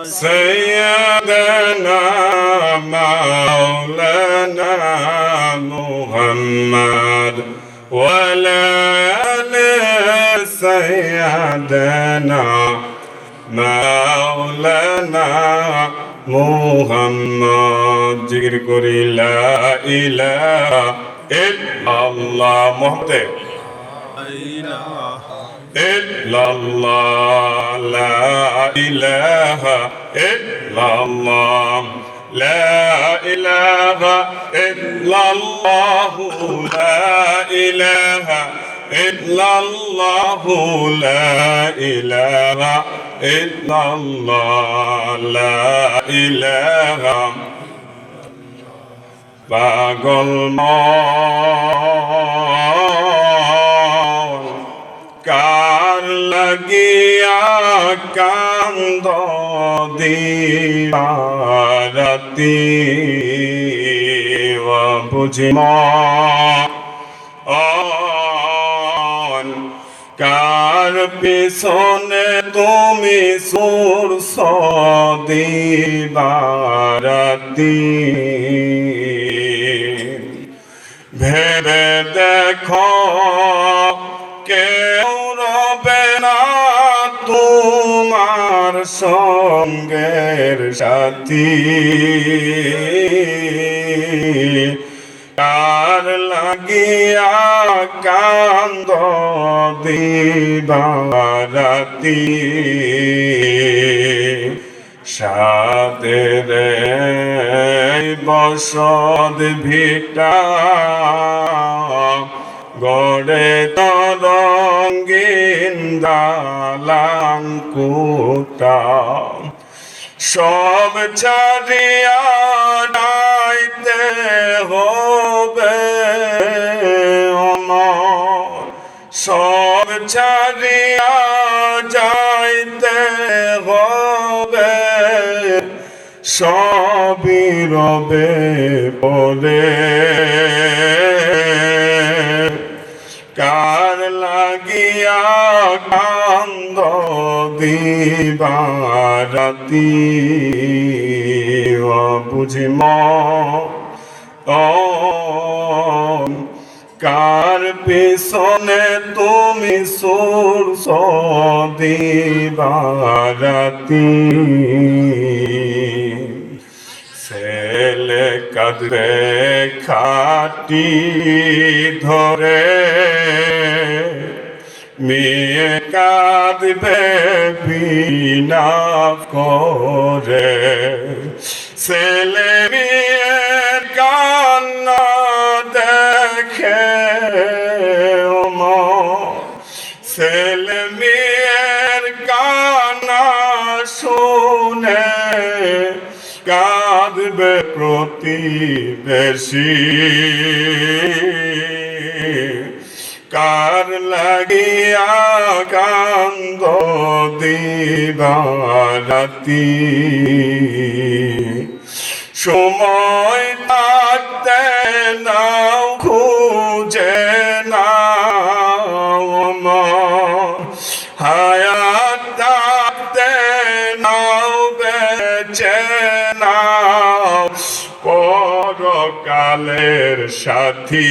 سيدنا مولانا محمد وعلى آل سيدنا مولانا محمد জিকির করি লা ইলাহা ইল্লাল্লাহ Muhammad illallah la ilaha illallah la ilaha illallah la ilaha illallah la ilaha illallah la ilaha পাগল কার লাগিয়া কান্দ দিবারাতি বুঝি কার পিছনে তুমি সুরস দিবারাতি ভেবে দেখো কেউ রবে না তোমার সঙ্গের সাথী কার লাগিয়া কান্দ দিবারাতি সাদের বসত ভিটা গড়ে তরঙ্গিন দালাঙ্কুটা সব ছাড়িয়া যাইতে হবে আমার সব ছাড়িয়া যাইতে হবে সবই রবে পরে কার লাগিয়া কান্দ দিবারাতি বুঝি কার পেছনে তুমি সুরস দিবারাতি ছেলে কাঁদবে খাটি ধরে মেয়ে কাঁদবে বিনা করে ছেলে মেয়ের কান্না দেখে ছেলে মেয়ের কান্না শুনে কাঁদবে প্রতিবেশী কার লাগিয়া কান্দ দিবারাতি সময় থাকতে নাও খুঁজে নাও হায়াত থাকতে নাও বেঁচে নাও পরকালের সাথী